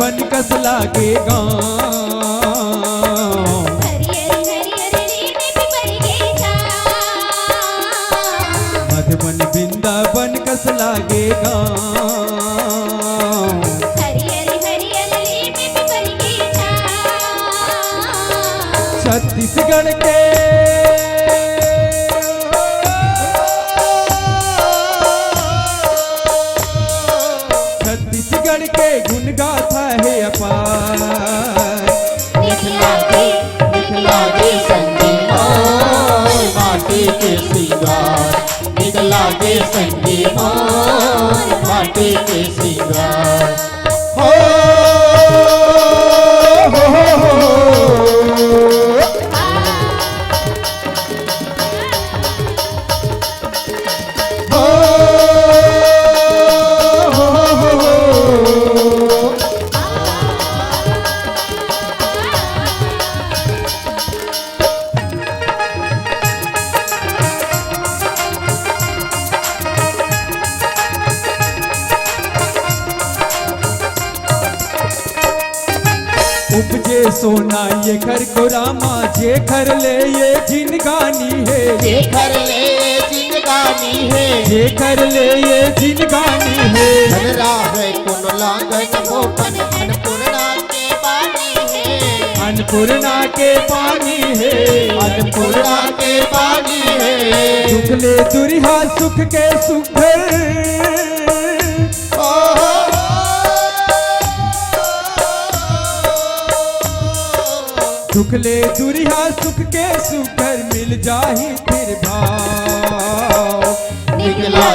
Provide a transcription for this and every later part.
बन कस लागे गाँव। मधुबन वृंदावन कस लागे गाँव। छत्तीसगढ़ के गुण गाथा है अपार। निकला के संगी मोर माटी के श्रृंगार, निकला के संगी मोर माटी के श्रृंगार। हो उपजे सोना ये घर को रामा, जे घर ले ये जिनगानी है। जे घर ले ये जिनगानी है, जे घर ले ये जिनगानी है। धनरा है कुन लांगन मोपन अन्नपूर्णा के पानी है। अन्नपूर्णा के पानी है, अन्नपूर्णा के पानी है। दुख ले दुरिहा सुख के सुखर। दुख ले दुरिहा सुख के सुखर, मिल जाही फिर भाव। निकला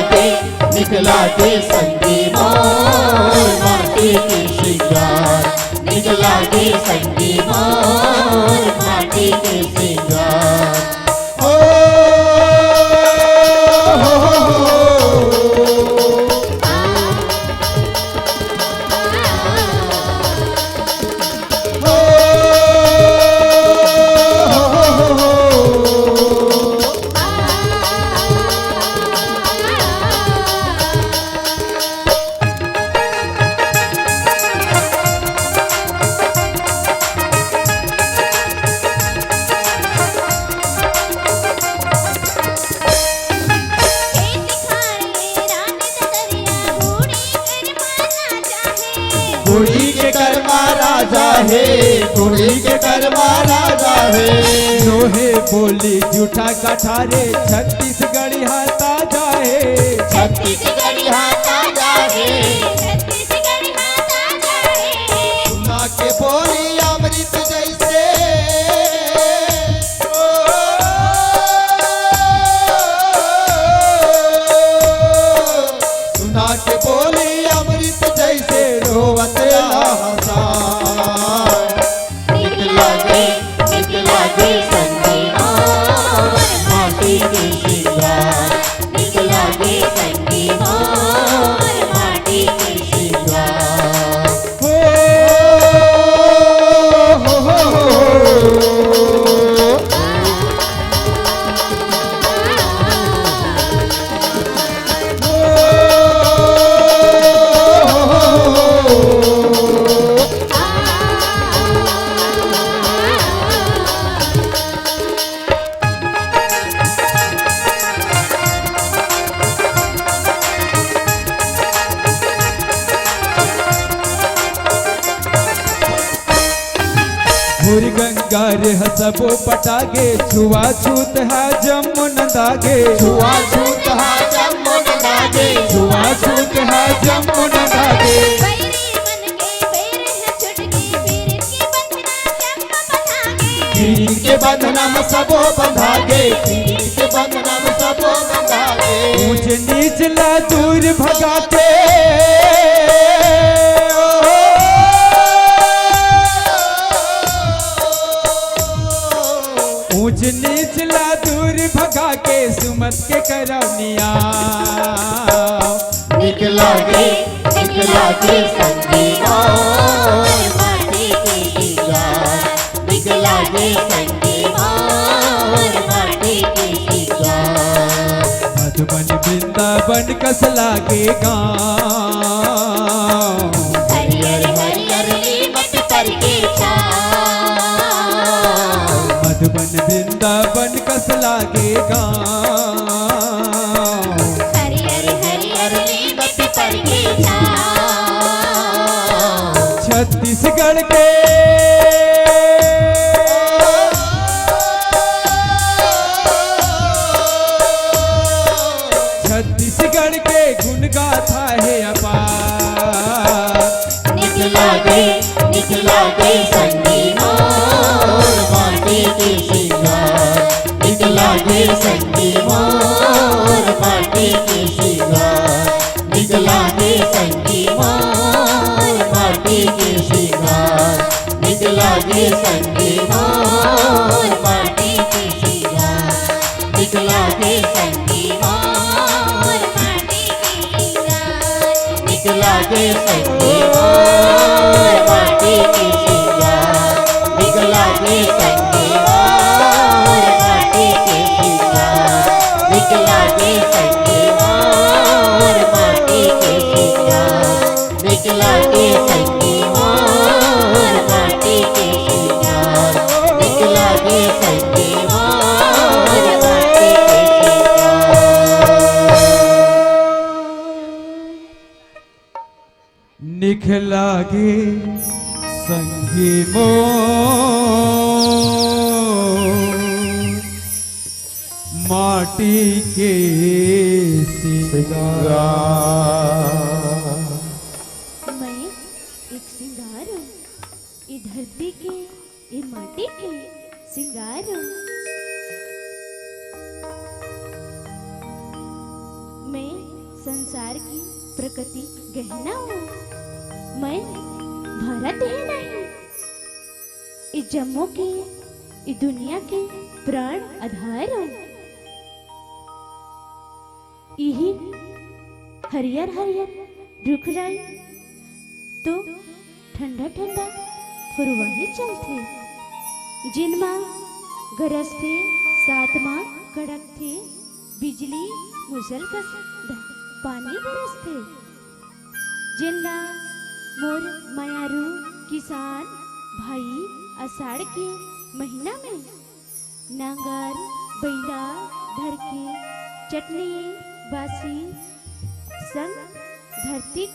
के संगी मोर माटी के श्रृंगार, निकला के संगी मोर माटी के श्रृंगार। हो कुड़ी के कर्मा राजा है, कुड़ी के कर्मा राजा है। लोहे बोली जूठा कठारे, छत्तीसगढ़ हाथा जाए। छत्तीसगढ़ हाथा जाए, सुना के बोली अमृत जैसे। सुना के बोली अमृत जैसे, रोवत निकला के संगी मोर माटी के श्रृंगार, निकला के संगी मोर माटी के श्रृंगार। हो भूर गंगार हसबो पटागे, छुआ छूत है जमुन दागे। छुआ छूत है जमुन दागे, छुआ छूत है जमुन दागे। पीर के बंधना में सबो बंधागे, पीर के बंधना में सबो बंधागे। ऊंच नीच ला दूर भगाते, ऊंच नीच ला दूर भगा के, सुमत के करौनिया। निकला के संगी मोर माटी के श्रृंगार, निकला के संगी मोर माटी के श्रृंगार। मधुबन वृंदावन कस लागे गाँव। हरियर हरियर वृंदावन कस लागे गाँव। हरियर हरियर नीम पिपर के छाँव। छत्तीसगढ़ के छत्तीसगढ़ के गुण गाथा है अपार। निकला गई संगी मोर माटी के श्रृंगार। निकला गई संगी मोर माटी के श्रृंगार। निकला गई संगी मोर माटी के श्रृंगार। निकला गई संगी मोर माटी के श्रृंगार। निकला गई संगी मोर माटी के श्रृंगार। निकला गई संगी मोर माटी के श्रृंगार। निकला गई संगी मोर माटी के श्रृंगार। निकला गई संगी मोर माटी के श्रृंगार। निकला गई संगी मोर माटी के श्रृंगार। निकला गई संगी मोर माटी के श्रृंगार। निखला गे संगी मोर माटी के श्रृंगार। मैं एक श्रृंगार हूँ, ये धरती के ये माटी के श्रृंगार हूँ। मैं संसार की प्रकृति गहना हूँ। मैं भारत ही नहीं, इस जम्मू के इस दुनिया के प्राण आधार हूँ। यही हरियर हरियर रुख राई तो ठंडा ठंडा फुरवाही चलते। जिनमा गरज थे सात माह कड़क थे बिजली मुसल कस पानी बरसते। जिला मोर मायारू किसान भाई आषाढ़ के महीना में नांगर बैला धर के चटनी बासी संग धरती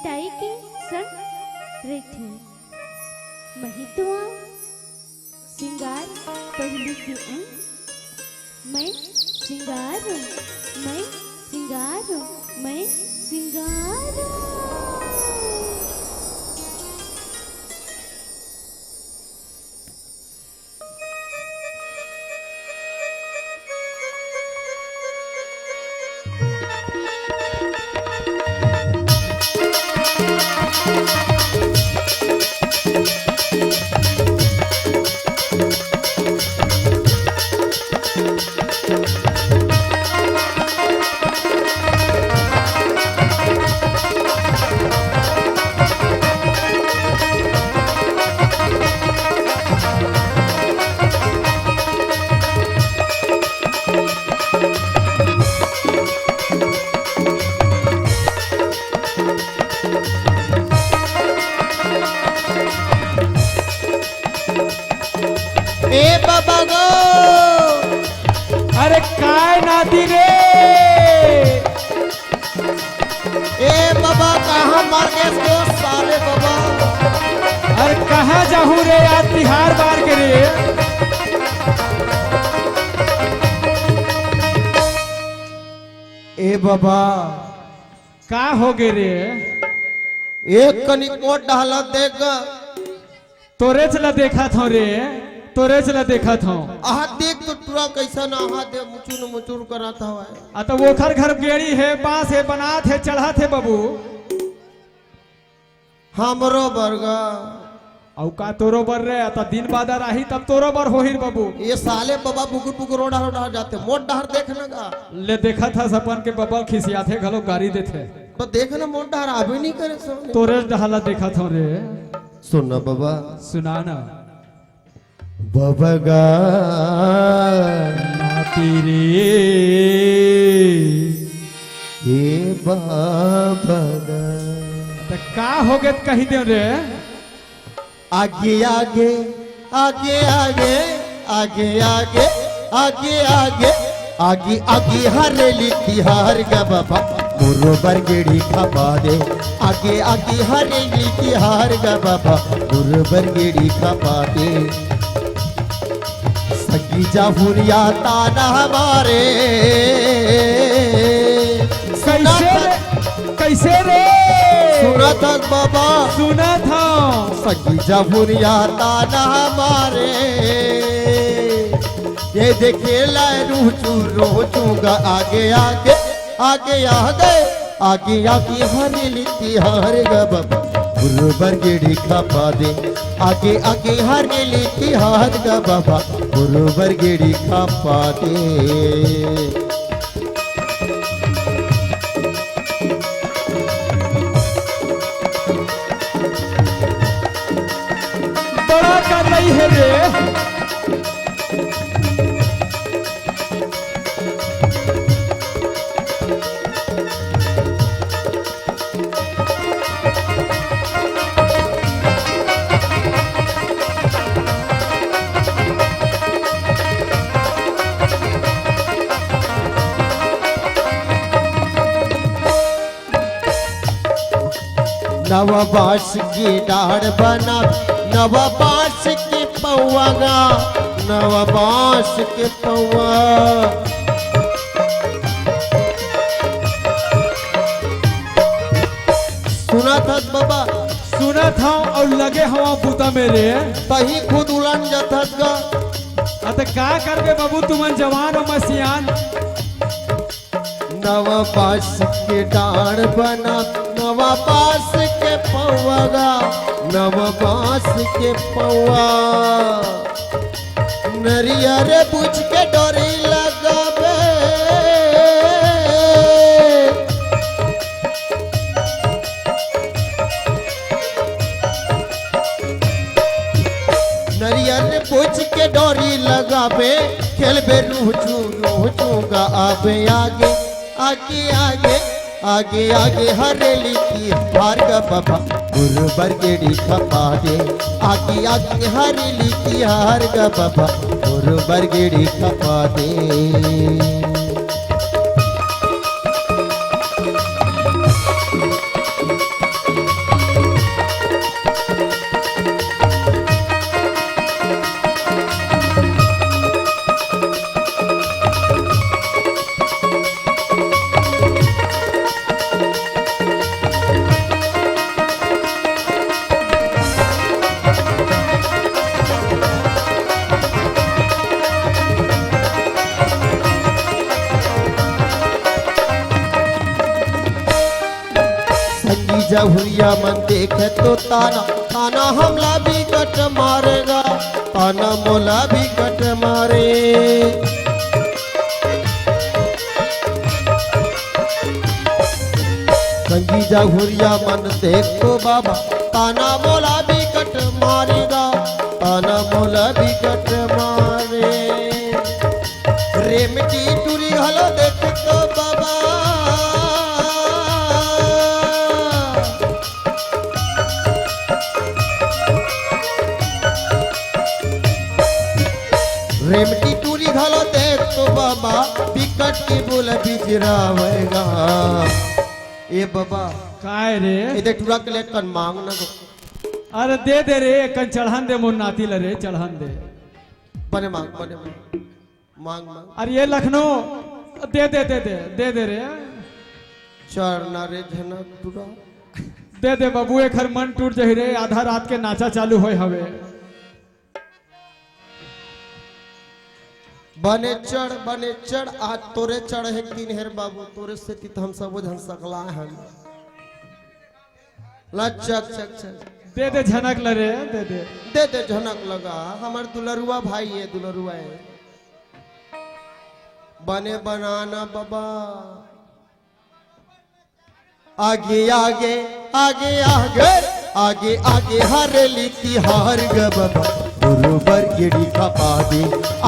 ताई के संग रहते। महितुआ सिंगार पहली के अंग। मैं सिंगार हूँ, मैं सिंगार हूँ, मैं सिंगार हूँ। ए बाबा गो अरे काय नाती रे। ए बाबा कहाँ मार के इसको साले बाबा। अरे कहाँ जाहूँ रे आज तिहार बार के रे। ए बाबा का हो गे रे। एक कनिक मोट डाला देख तोरे चला देखा था रे, तोरे चला देखा था। आहा देख तो टूरा कैसा ना आहा दे मुचुन मुचुर करा था। आ तो वो घर गेड़ी है बांस है बनात है चढ़ात है बाबू। हमरो बरगा औ का तोरो बर रे त दिन बाद रही तब तोरो बर होहिर बाबू। ये साले बाबा बुकुर बुकुर रोड रोड जाते मोट डहर देखना का ले देखा था सपन के बबल खिसियाथे घलो गाड़ी देथे। तो देखना मोट डहर आवे नहीं करे सामने। तोरे डहाला देखा था रे। सुन बाबा सुना ना बबगा नाती रे। ये बाबा त का हो गए कही दे रे। आगे आगे आगे आगे आगे आगे आगे आगे आगे आगे हरेली तिहार ग बाबा मोरो बरगेड़ी खपा दे आगे आगे हरेली तिहार ग बाबा मोरो बरगेड़ी खपा दे सगी जाहुरिया ताना हमारे कैसे रे सुना था बाबा सुना था सगी जाहुरिया ताना हमारे ये देखे रूचू रोचूंगा आगे आगे आगे आगे आगे आगे हरेली तिहार ग बाबा गुरु बरगेड़ी खपा दे आगे आगे हरेली तिहार ग बाबा गुरु बरगेड़ी खपा दे बड़ा कर रही है रे नवा बांस की डाढ़ बना नवा बांस के पौआगा नवा बांस के पौआ सुना था बाबा सुना था और लगे हवा बूता मेरे तही खुद उड़न जाथस गा अत का करबे बाबू तुमन जवान और मसियान नवा बांस के डाढ़ बना नवा बांस के पौआगा नवा बांस के पौआ नरियर बुझ के डोरी लगाबे नरियर बुझ के डोरी लगाबे खेलबे रूचूगा आबे आगे आगे आगे आगे आगे हरेली की हार ग बाबा गुरु बरगेड़ी खपा दे आगे आगे हरेली की हार ग बाबा गुरु बरगेड़ी खपा दे जहुरिया मन देखे तो ताना ताना हमला भी कट मारेगा ताना मोला भी कट मारे संगी जहुरिया मन देख तो बाबा ताना मोला भी कट मारेगा ताना मोला भी कट मारे रेमटी टूरी हलो देख तो बाबा रेमटी टूरी घालो देख तो बाबा बिकट की बोल बिजरावेगा ए बाबा काय रे इधर टूरा के लिए कन मांग ना दो अरे दे रे कन चढ़ान दे मुन नाती रे चढ़ान दे बने मांग मांग अरे ये लखनऊ दे रे चढ़ना रे झनक टूरा दे बाबू एक हर मन टूट जही रे आधा रात के नाचा चालू होय हवे बने चढ़ आज तोरे चढ़ है तीन हेर बाबू तोरे से तीत हम सब धन सकला हम लचक चक चक दे झनक लरे दे झनक लगा हमार दुलरुआ भाई है दुलरुआ है बने बनाना बाबा आगे आगे आगे आगे आगे आगे हरेली तिहार ग बाबा गुरुबर गिड़ी खपा दे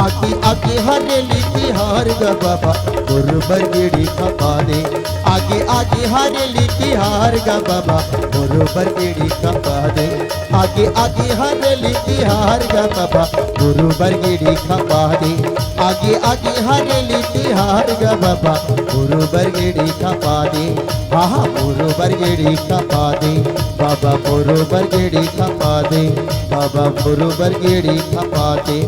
आगे आगे हरेली तिहार ग बाबा गुरुबर गिड़ी खपा दे आगे आगे हरेली तिहार ग बाबा गुरुबर गिड़ी खपा दे आगे आगे हरेली तिहार ग बाबा गुरुबर गिड़ी खपा दे आगे आगे हरेली तिहार ग बाबा गुरुबर गिड़ी खपा दे हाँ गुरुबर गिड़ी खपा दे बाबा गुरुबर गिड़ी खपा दे बाबा गुरुबर गिड़ी खपा दे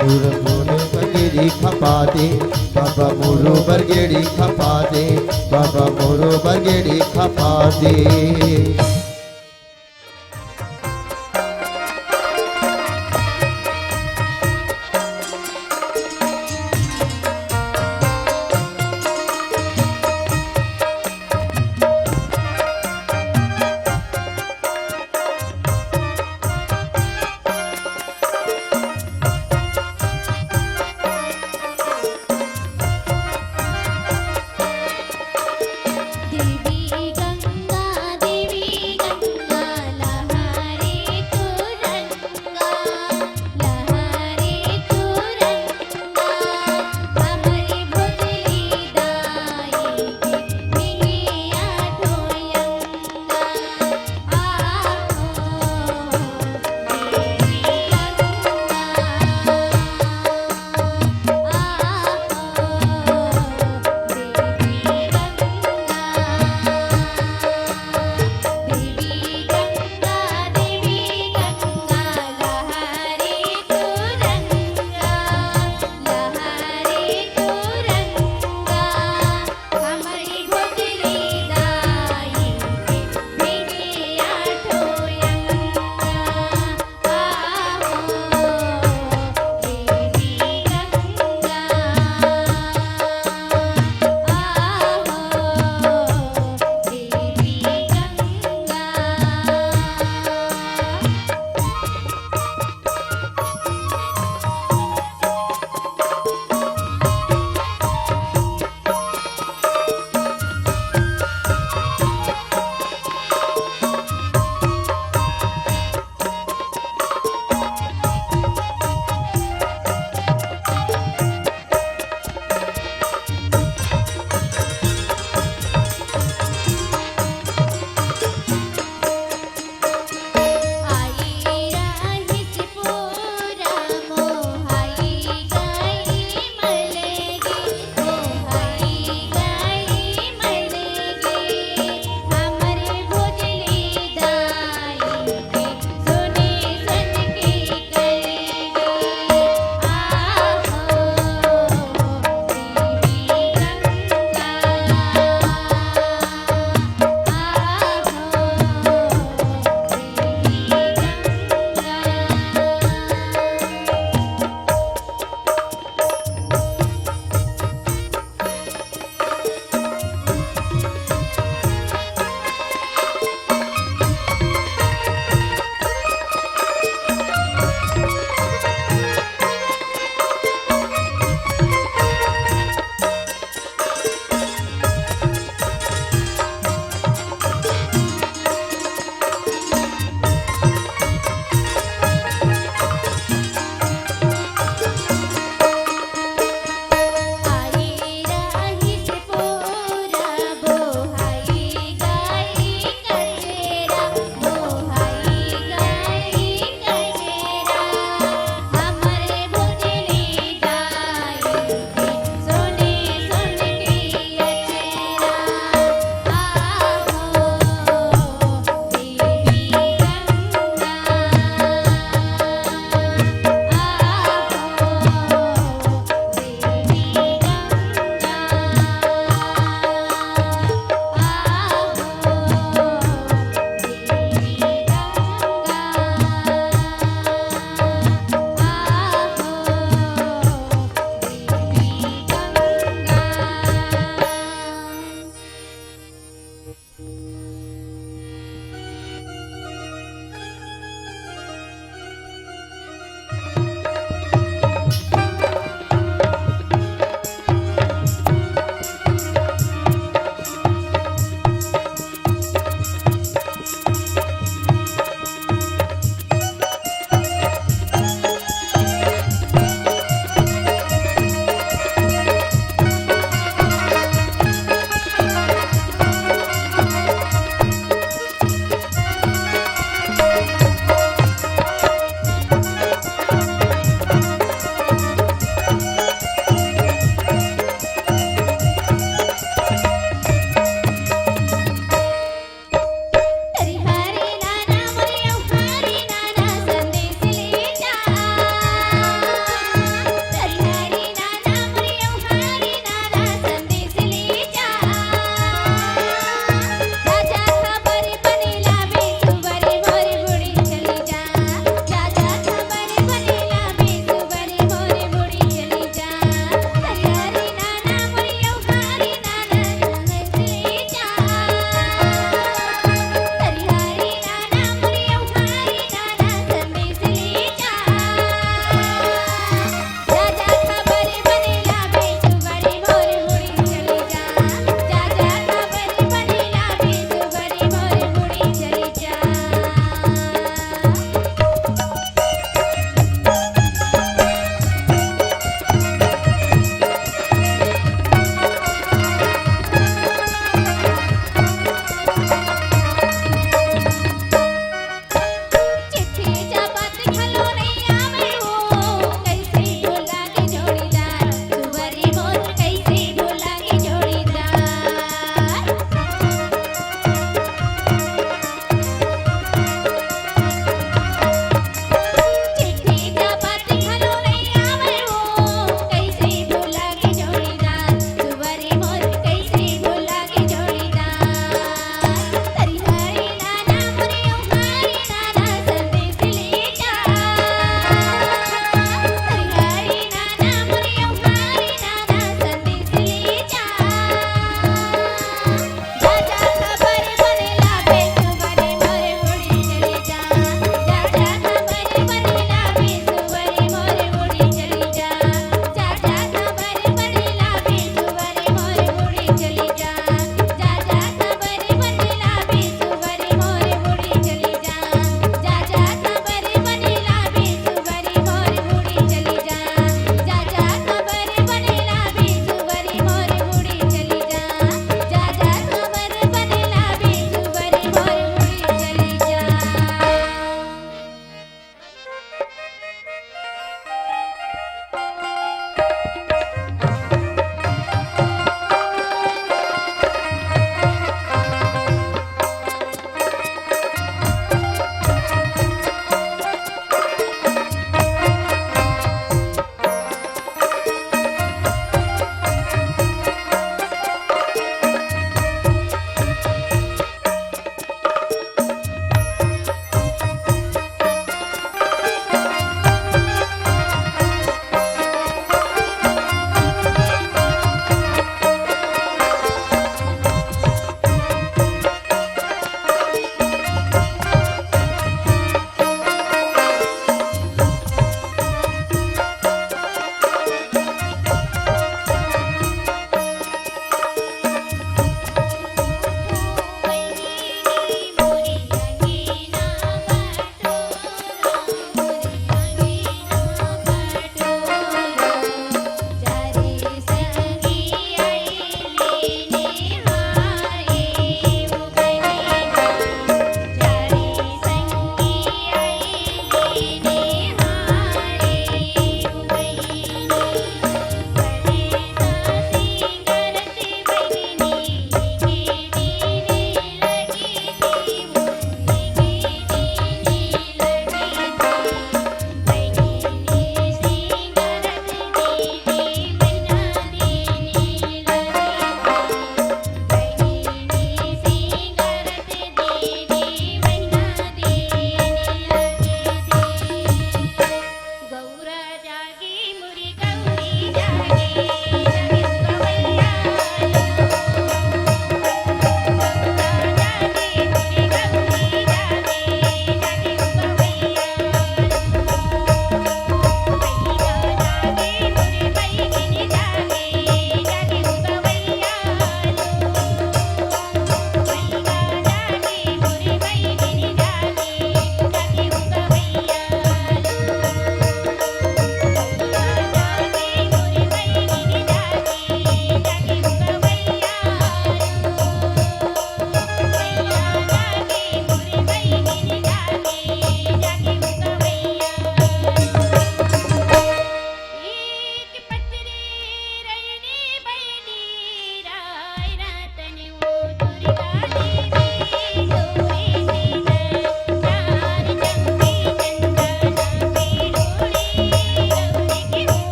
गुरुबर गिड़ी खपा दे बाबा गुरुबर गिड़ी खपा दे बाबा गुरुबर गिड़ी खपा दे।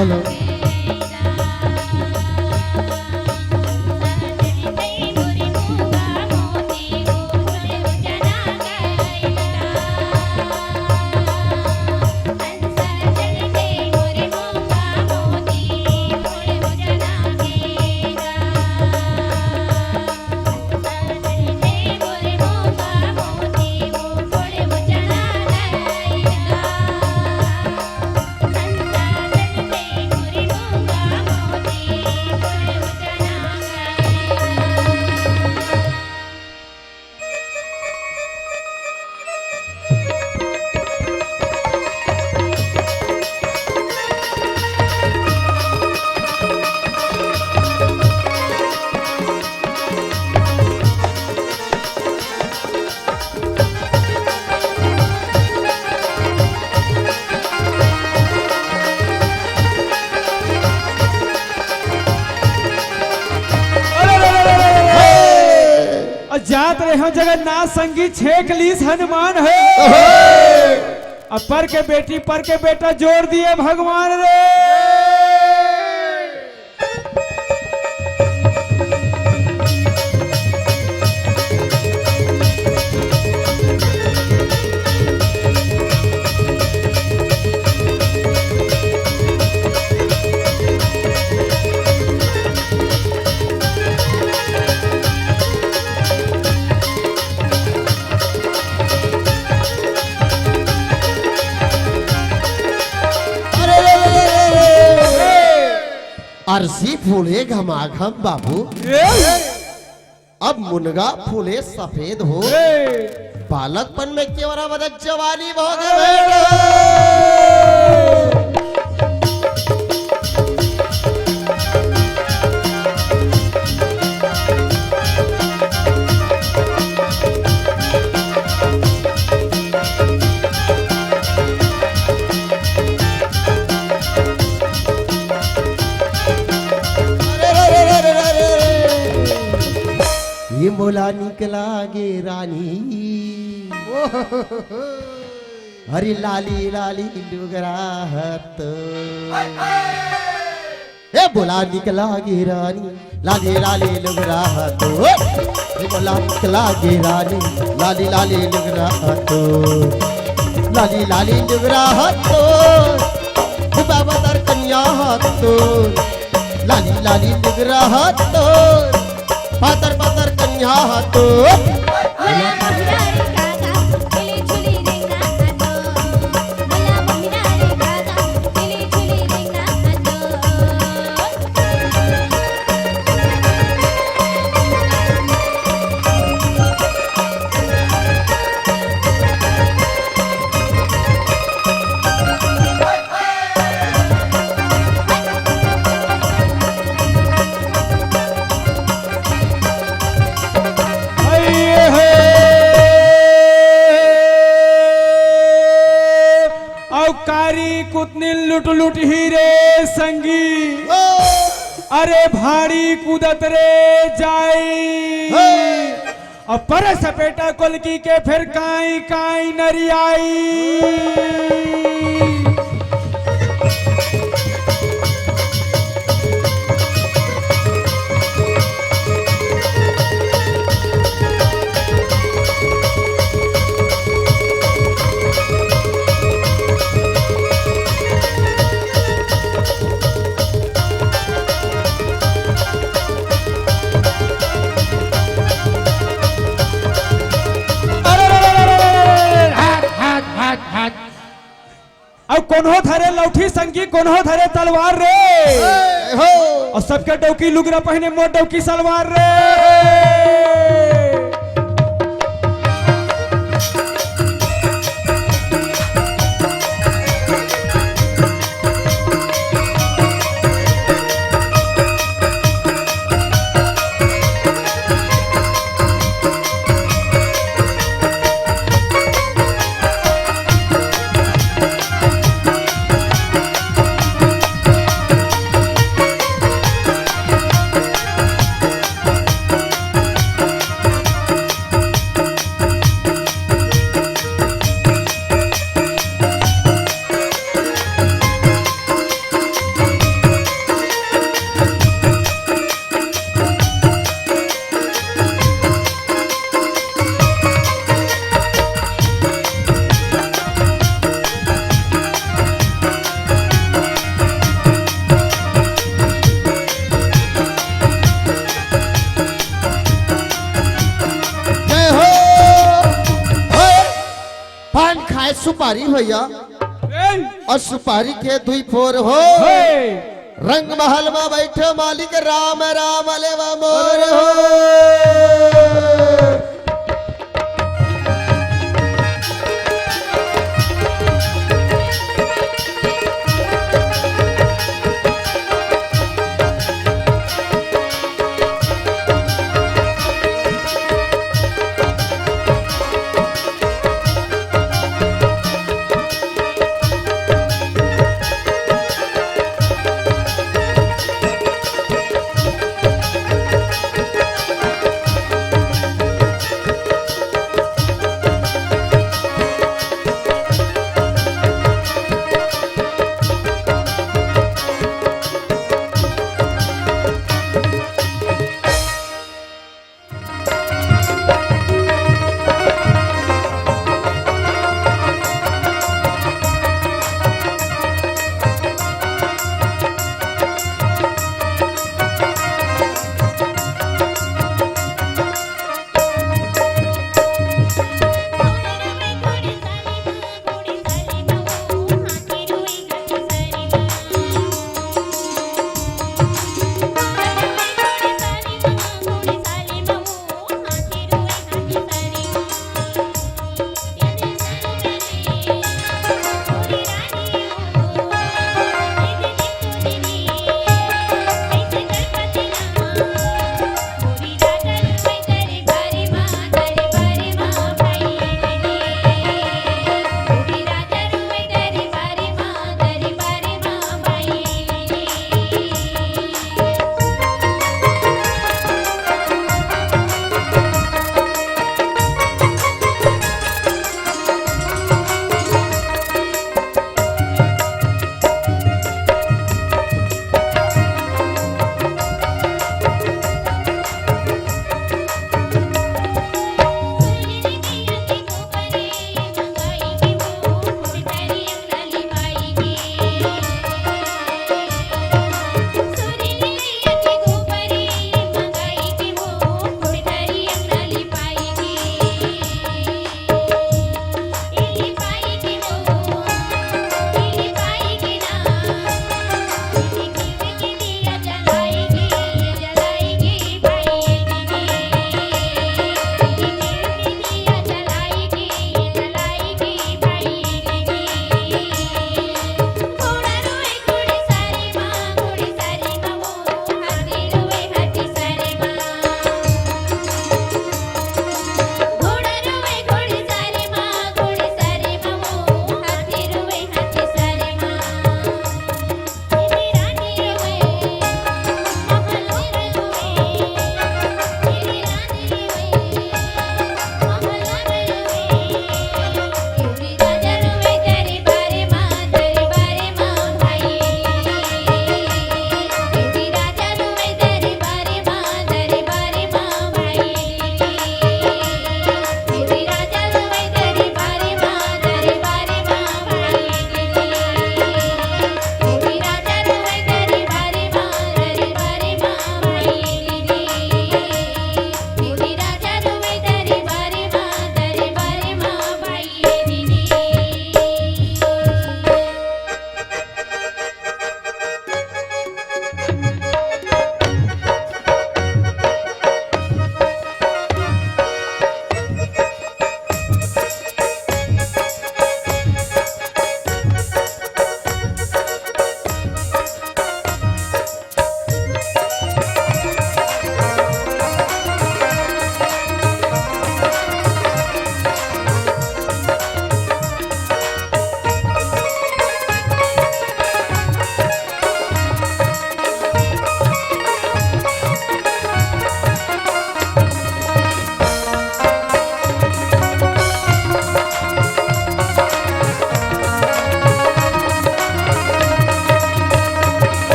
हेलो जात रहे हो जगन्नाथ संगीत छेक लीस हनुमान है अपर के बेटी पर के बेटा जोड़ दिए भगवान रे। अरसी फूले घमाघम बाबू, अब मुनगा फूले सफेद हो, बालकपन में केवरा बदल जवानी भोग ये मोला निकला गे रानी, हरी लाली लाली डुगरा हत, ए बोला निकला गे रानी लाली लाली डुगरा हत, ये बोला निकला गे रानी लाली लाली डुगरा हत, लाली लाली डुगरा हत, बाबा दर कन्या हत, लाली लाली डुगरा हत, पातर पातर कन्या तो कुतनी लुट लुट ही रे संगी, अरे भाड़ी कूदत रे जाई, पर सपेटा कुलकी के फिर काई काई नरियाई। अब कोन्हो धरे लौठी संगी, कोन्हो धरे तलवार रे, और सबके डौकी लुगरा पहने मोर डौकी सलवार रे। सुपारी भैया ए, और सुपारी के दुई फोर हो हे, रंग महल में बैठे मालिक राम राम लेवा मोर हो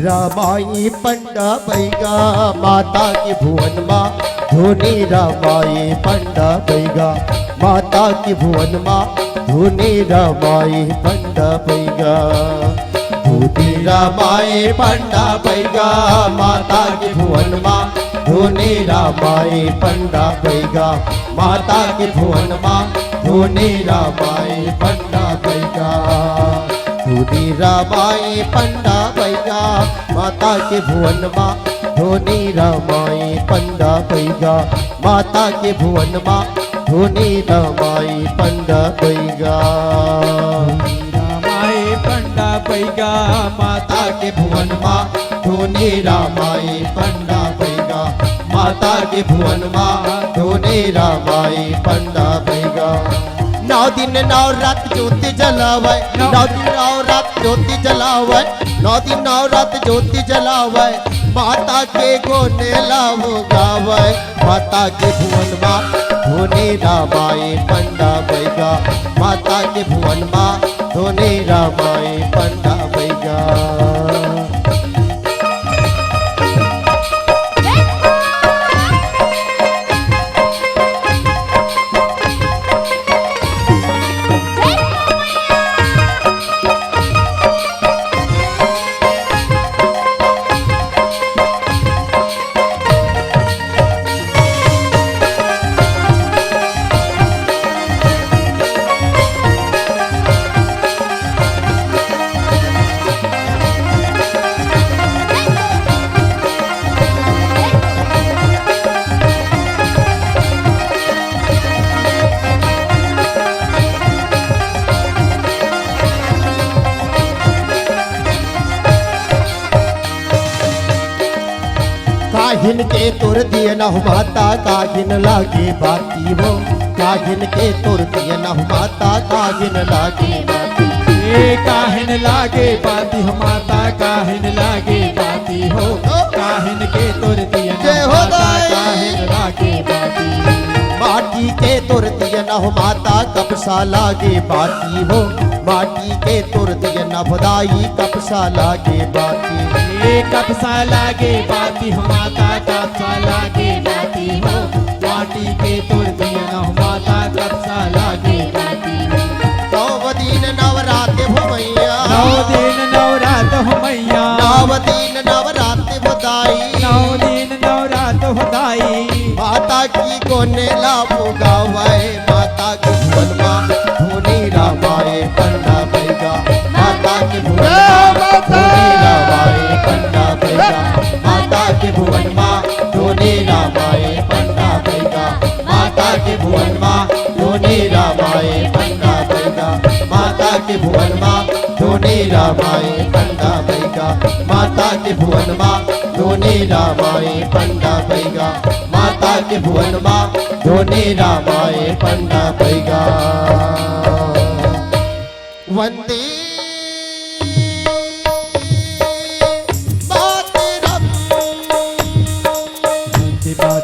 रामाई पंडा बैगा माता की भुवन माँ धोनी रामाई पंडा बैगा माता की भुवन माँ धोनी रामाई पंडा बैगा धोनी रामाई पंडा बैगा माता की भुवन माँ धोनी रामाई पंडा बैगा माता की भुवन माँ धोनी रामाई पंडा बैगा धोनी रामाई पंडा बैगा माता के भुवन माँ धोनी रामाई पंडा बैगा माता के भुवन माँ धोनी रामाई पंडा बैगा रामाई पंडा बैगा माता के भुवन माँ धोनी रामाई पंडा बैगा माता के भुवन माँ धोनी रामाई पंडा बैगा 9 दिन 9 रात ज्योति जलावे 9 दिन 9 रात ज्योति जलावे 9 दिन 9 रात ज्योति जलावे माता के गोने लावो गावे माता के भुवन माँ धोनी रामाई पंडा बैगा माता के भुवन माँ धोनी रामाई पंडा बैगा काहिन के तुर दिए न माता काहिन लागे बाती हो काहिन के तुर दिए न माता काहिन लागे बाती काहिन लागे बाती हो माता काहिन लागे बाती हो काहिन के तुर दिया जय हो माता दाई। काहिन लागे बाती माटी के तुर दिए न माता कपसा लागे बाती हो माटी के तुर दिए न भदाई कपसा लागे बाती कपसा लागे बाती हो माता कपसा लागे बाती हो माटी के तुर दिया माता कपसा लागे बाती हो 9 दिन नवरात भमैया 9 दिन नवरात हो मैया 9 दिन नवरात बधाई 9 दिन नवरात होदाई माता की कोने लाभो गावाए माता की भुवन माँ धोनी रामाए पंडा बैगा माता की भुवन माँ धोनी रामाए पंडा बैगा माता की भुवन माँ धोनी रामाए पंडा बैगा माता की भुवन माँ धोनी रामाए पंडा बैगा माता की भुवन माँ धोनी रामाए पंडा बैगा माता की भुवन माँ धोनी रामाए पंडा बैगा माता के भुवन माँ धोनी रामाए पंडा बैगा वंदे मातरम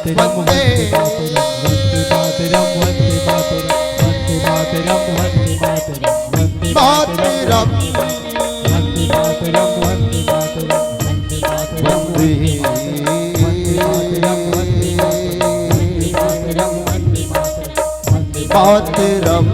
वंदे मातरम मातरम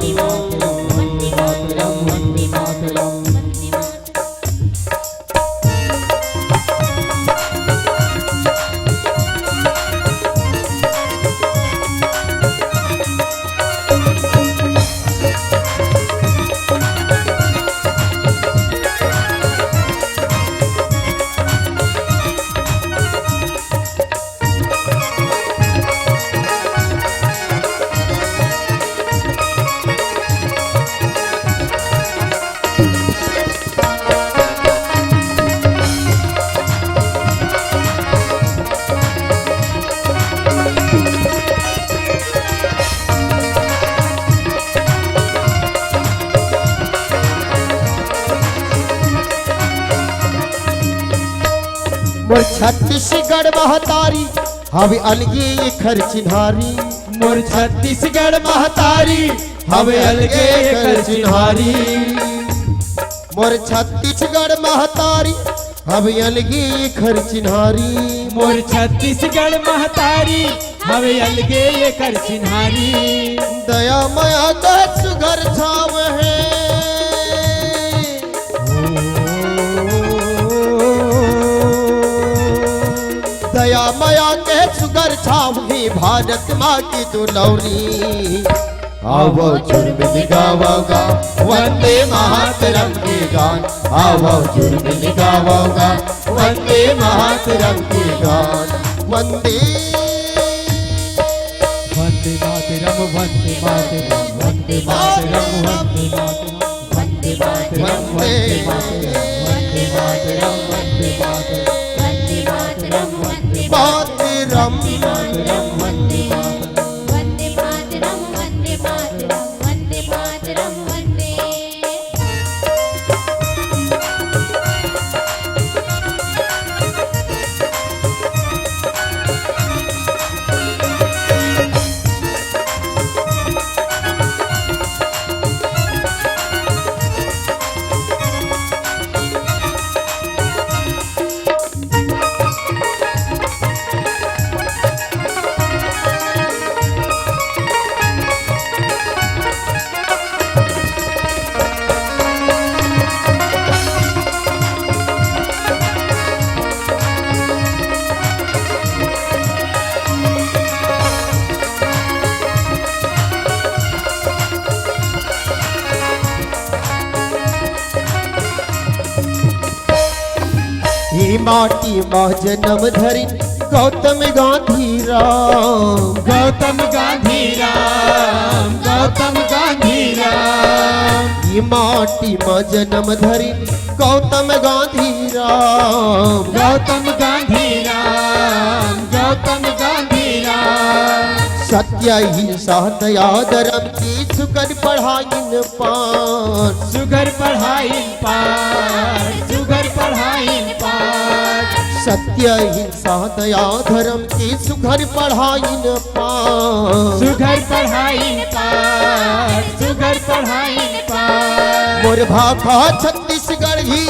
मोर छत्तीसगढ़ महतारी हवे अलगे खर चिन्हारी मोर छत्तीसगढ़ महतारी हवे अलगे कर चिन्हारी मोर छत्तीसगढ़ महतारी अब अलगी खर चिन्हारी मोर छत्तीसगढ़ महतारी हवे अलगे ये कर चिन्हारी। दया माया का सुघर छाव है दया माया के सुघर छाव ही भारत माँ की दुलौरी। आवो जुर्म गावोगा वंदे मातरम के गान आवो जुर्म गावोगा वंदे मातरम के गान। वंदे वंदे मातरम वंदे मातरम वंदे मातरम वंदे मातरम वंदे मातरम वंदे मातरम वंदे मातरम वंदे मातरम वंदे मातरम मातरम वंदे मातरम वंदे मातरम वंदे मातरम वंदे मातरम वंदे। ही माटी माँ जन्म धरी गौतम गांधी राम गौतम गांधी राम गौतम गांधी राम। ही माटी माँ जन्म धरी गौतम गांधी राम गौतम गांधी राम गौतम गांधी राम। सत्य हिंसा दया धर्म की सुकर पढ़ाइन पान सुगर पढ़ाई पार सुगर पढ़ाई पार। सत्य हिंसा दया धर्म की सुघर पढ़ाइन पान सुगर पढ़ाई पार सुगर पढ़ाई पार। मोर भाखा छत्तीसगढ़ ही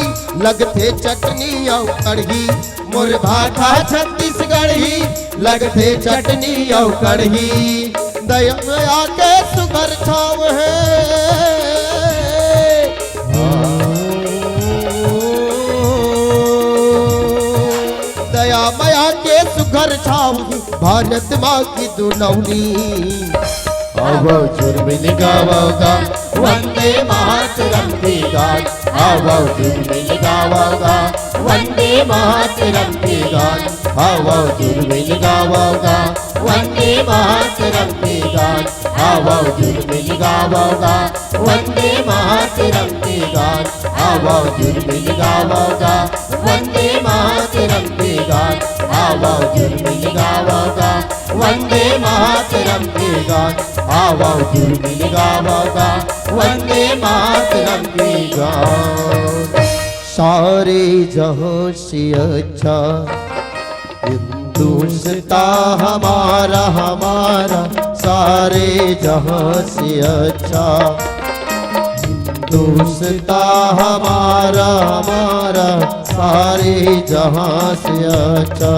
लगते चटनी और कढ़ी मोर भाखा छत्तीसगढ़ ही लगते चटनी और कढ़ी। दया माया के सुघर छाव है दया माया के सुघर छाव ही भारत माँ की दुलौनी। आवो जुर्मिन गावोगा वंदे मातरम के गान आवो जुर्मिन गावोगा वंदे मातरम के गान आवो जुर्मिन गावोगा वंदे मातरम के गान आवो जुर्मिन गावोगा वंदे मातरम के गान आवो जुर्मिन गावोगा वंदे मातरम के गान आवो जुर्मिन गावोगा वंदे मातरम के गान आवो जुर्मिन गावोगा वंदे मातरम के गान। सारे जहां से अच्छा हिंदुस्ता हमारा हमारा सारे जहां से अच्छा हिंदुस्ता हमारा हमारा सारे जहां से अच्छा।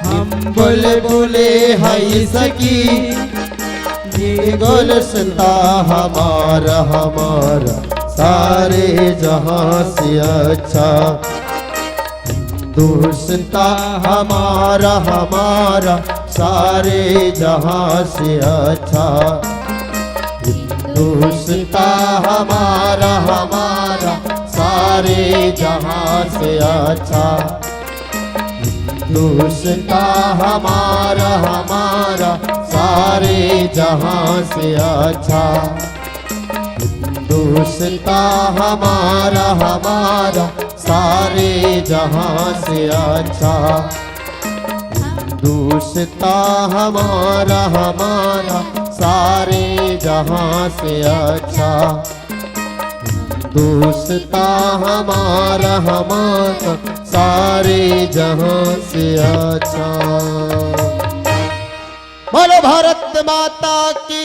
हम बुलबुले है सकी ये गुलस्ता हमारा हमारा सारे जहां से अच्छा हिंदुस्ता हमारा हमारा सारे जहां से अच्छा हिंदुस्ता हमारा हमारा सारे जहां से अच्छा हिंदुस्ता हमारा हमारा सारे जहां से अच्छा हिंदुस्ता हमारा हमारा सारे जहां से अच्छा हिंदुस्ता हमारा हमारा सारे जहां से अच्छा हिंदुस्ता हमारा हमारा सारे जहां से अच्छा। बोलो भारत माता की